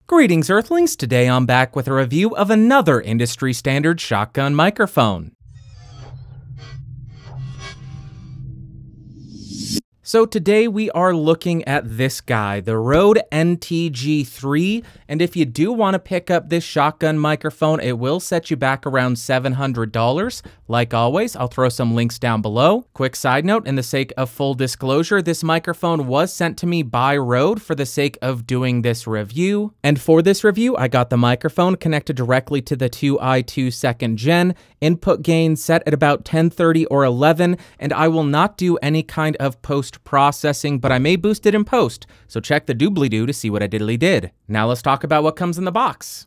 Greetings Earthlings, today I'm back with a review of another industry standard shotgun microphone. So today we are looking at this guy, the Rode NTG3, and if you do want to pick up this shotgun microphone, it will set you back around $700. Like always, I'll throw some links down below. Quick side note, in the sake of full disclosure, this microphone was sent to me by Rode for the sake of doing this review. And for this review, I got the microphone connected directly to the 2i2 2nd gen, input gain set at about 1030 or 11, and I will not do any kind of post-processing, but I may boost it in post, so check the doobly-doo to see what I diddly did. Now let's talk about what comes in the box.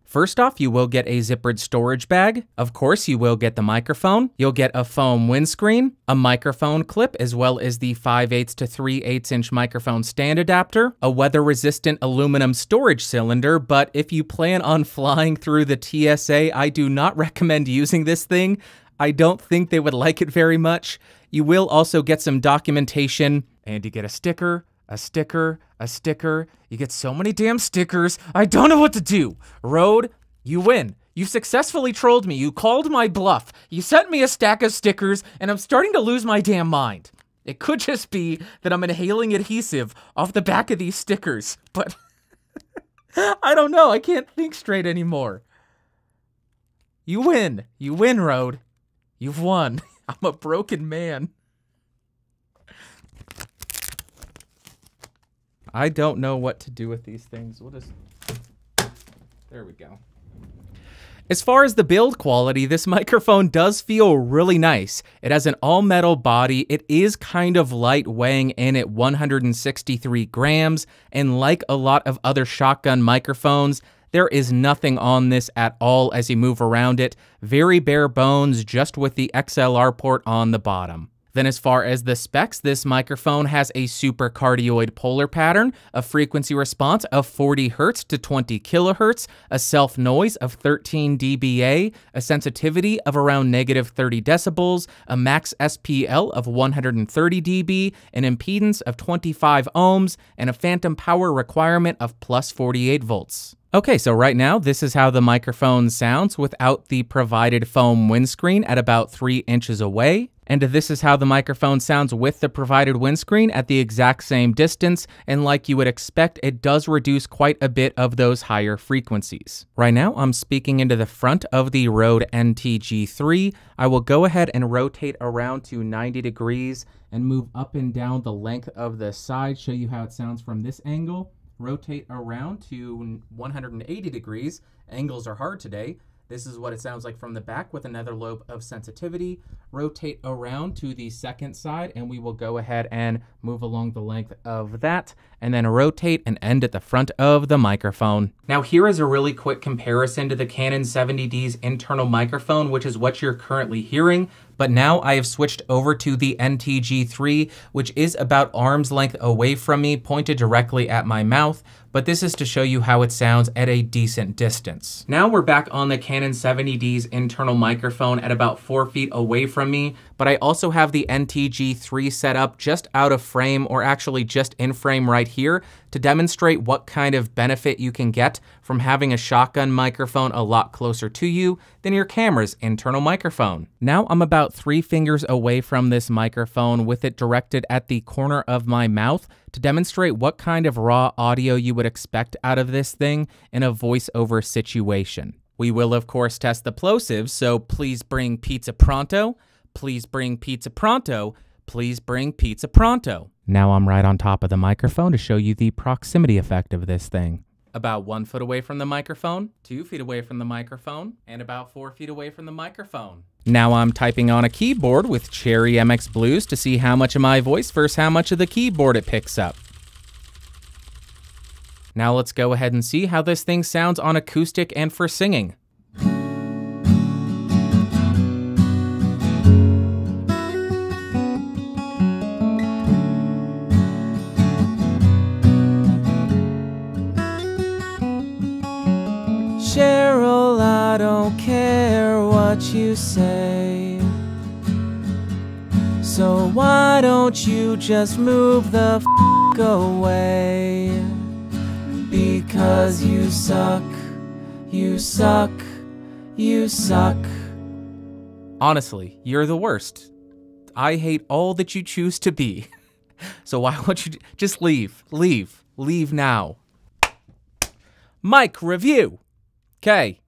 First off, you will get a zippered storage bag. Of course, you will get the microphone. You'll get a foam windscreen, a microphone clip, as well as the 5/8 to 3/8 inch microphone stand adapter, a weather-resistant aluminum storage cylinder, but if you plan on flying through the TSA, I do not recommend using this thing. I don't think they would like it very much. You will also get some documentation, and you get a sticker, a sticker, a sticker. You get so many damn stickers. I don't know what to do. Rode, you win. You successfully trolled me. You called my bluff. You sent me a stack of stickers, and I'm starting to lose my damn mind. It could just be that I'm inhaling adhesive off the back of these stickers, but I don't know. I can't think straight anymore. You win. You win, Rode. You've won. I'm a broken man. I don't know what to do with these things. We'll just... There we go. As far as the build quality, this microphone does feel really nice. It has an all-metal body. It is kind of light, weighing in at 163 grams, and like a lot of other shotgun microphones, there is nothing on this at all as you move around it. Very bare bones, just with the XLR port on the bottom. Then as far as the specs, this microphone has a super cardioid polar pattern, a frequency response of 40 Hz to 20 kHz, a self noise of 13 dBA, a sensitivity of around -30 decibels, a max SPL of 130 dB, an impedance of 25 ohms, and a phantom power requirement of plus 48 volts. Okay, so right now, this is how the microphone sounds without the provided foam windscreen at about 3 inches away. And this is how the microphone sounds with the provided windscreen at the exact same distance, and like you would expect, it does reduce quite a bit of those higher frequencies. Right now, I'm speaking into the front of the Rode NTG3. I will go ahead and rotate around to 90 degrees and move up and down the length of the side, show you how it sounds from this angle. Rotate around to 180 degrees. Angles are hard today. This is what it sounds like from the back with another lobe of sensitivity. Rotate around to the second side, and we will go ahead and move along the length of that, and then rotate and end at the front of the microphone. Now here is a really quick comparison to the Canon 70D's internal microphone, which is what you're currently hearing. But now I have switched over to the NTG3, which is about arm's length away from me, pointed directly at my mouth, but this is to show you how it sounds at a decent distance. Now we're back on the Canon 70D's internal microphone at about 4 feet away from me, but I also have the NTG3 set up just out of frame, or actually just in frame right here, to demonstrate what kind of benefit you can get from having a shotgun microphone a lot closer to you than your camera's internal microphone. Now I'm about 3 fingers away from this microphone with it directed at the corner of my mouth to demonstrate what kind of raw audio you would expect out of this thing in a voiceover situation. We will of course test the plosives, so please bring pizza pronto, please bring pizza pronto, please bring pizza pronto. Now I'm right on top of the microphone to show you the proximity effect of this thing. About 1 foot away from the microphone, 2 feet away from the microphone, and about 4 feet away from the microphone. Now I'm typing on a keyboard with Cherry MX Blues to see how much of my voice versus how much of the keyboard it picks up. Now let's go ahead and see how this thing sounds on acoustic and for singing. Cheryl, I don't care what you say. So why don't you just move the f away? Because you suck, you suck, you suck. Honestly, you're the worst. I hate all that you choose to be. So why won't you just leave? Leave now. Mic review. Okay,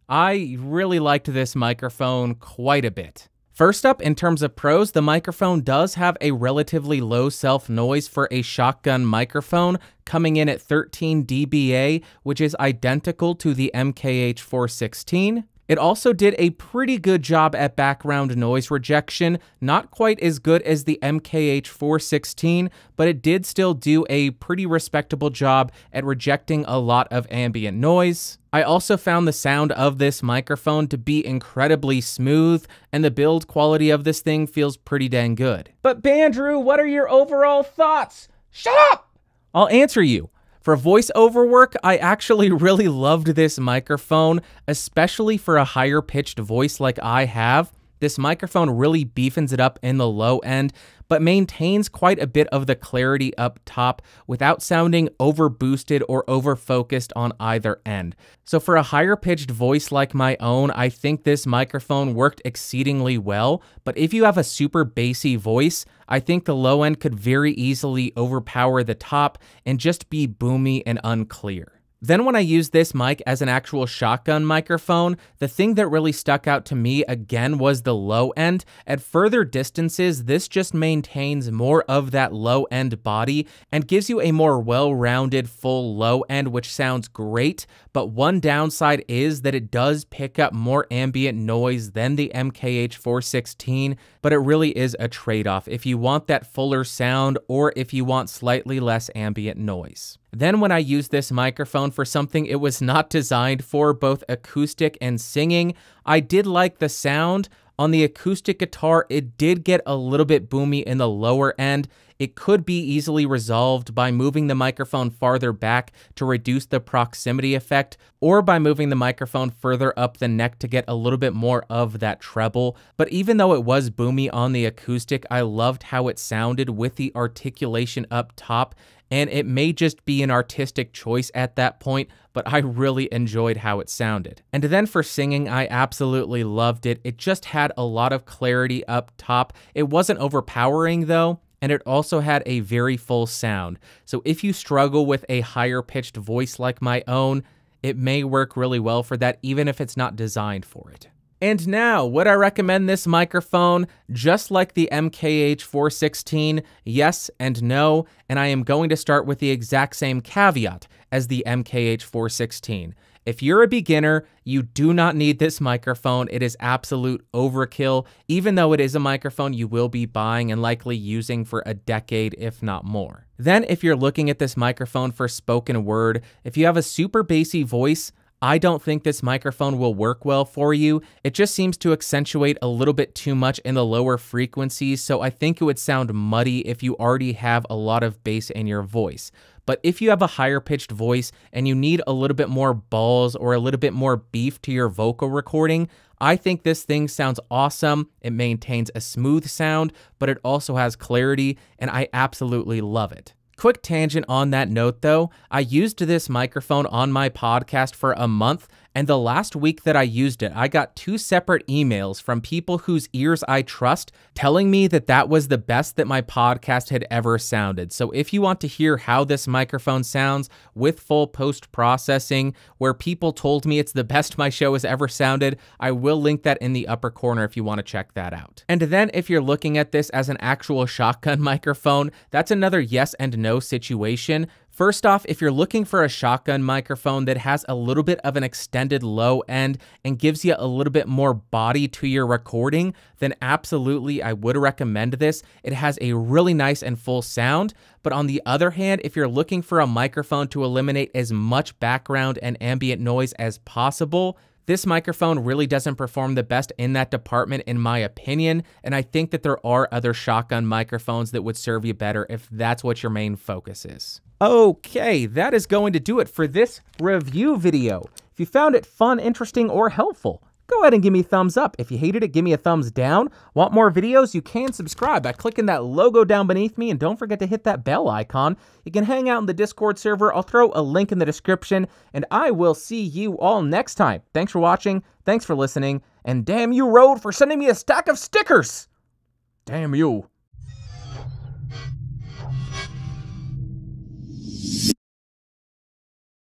I really liked this microphone quite a bit. First up, in terms of pros, the microphone does have a relatively low self-noise for a shotgun microphone, coming in at 13 dBA, which is identical to the MKH416. It also did a pretty good job at background noise rejection, not quite as good as the MKH416, but it did still do a pretty respectable job at rejecting a lot of ambient noise. I also found the sound of this microphone to be incredibly smooth, and the build quality of this thing feels pretty dang good. But Bandrew, what are your overall thoughts? Shut up! I'll answer you. For voiceover work, I actually really loved this microphone, especially for a higher pitched voice like I have. This microphone really beefens it up in the low end, but maintains quite a bit of the clarity up top without sounding over boosted or over focused on either end. So for a higher pitched voice like my own, I think this microphone worked exceedingly well, but if you have a super bassy voice, I think the low end could very easily overpower the top and just be boomy and unclear. Then when I used this mic as an actual shotgun microphone, the thing that really stuck out to me again was the low end. At further distances, this just maintains more of that low end body and gives you a more well-rounded full low end, which sounds great. But one downside is that it does pick up more ambient noise than the MKH416, but it really is a trade-off if you want that fuller sound or if you want slightly less ambient noise. Then when I used this microphone for something it was not designed for, both acoustic and singing, I did like the sound. On the acoustic guitar, it did get a little bit boomy in the lower end. It could be easily resolved by moving the microphone farther back to reduce the proximity effect, or by moving the microphone further up the neck to get a little bit more of that treble. But even though it was boomy on the acoustic, I loved how it sounded with the articulation up top, and it may just be an artistic choice at that point, but I really enjoyed how it sounded. And then for singing, I absolutely loved it. It just had a lot of clarity up top. It wasn't overpowering though, and it also had a very full sound. So if you struggle with a higher pitched voice like my own, it may work really well for that, even if it's not designed for it. And now, would I recommend this microphone? Just like the MKH416, yes and no, and I am going to start with the exact same caveat as the MKH416. If you're a beginner, you do not need this microphone. It is absolute overkill, even though it is a microphone you will be buying and likely using for a decade, if not more. Then, if you're looking at this microphone for spoken word, if you have a super bassy voice, I don't think this microphone will work well for you. It just seems to accentuate a little bit too much in the lower frequencies, so I think it would sound muddy if you already have a lot of bass in your voice. But if you have a higher pitched voice and you need a little bit more balls or a little bit more beef to your vocal recording, I think this thing sounds awesome. It maintains a smooth sound, but it also has clarity, and I absolutely love it. Quick tangent on that note though, I used this microphone on my podcast for a month, and the last week that I used it, I got 2 separate emails from people whose ears I trust telling me that that was the best that my podcast had ever sounded. So if you want to hear how this microphone sounds with full post-processing, where people told me it's the best my show has ever sounded, I will link that in the upper corner if you want to check that out. And then if you're looking at this as an actual shotgun microphone, that's another yes and no situation. First off, if you're looking for a shotgun microphone that has a little bit of an extended low end and gives you a little bit more body to your recording, then absolutely I would recommend this. It has a really nice and full sound. But on the other hand, if you're looking for a microphone to eliminate as much background and ambient noise as possible, this microphone really doesn't perform the best in that department in my opinion, and I think that there are other shotgun microphones that would serve you better if that's what your main focus is. Okay, that is going to do it for this review video. If you found it fun, interesting, or helpful, go ahead and give me a thumbs up. If you hated it, give me a thumbs down. Want more videos? You can subscribe by clicking that logo down beneath me, and don't forget to hit that bell icon. You can hang out in the Discord server. I'll throw a link in the description, and I will see you all next time. Thanks for watching, thanks for listening, and damn you, Rode, for sending me a stack of stickers! Damn you.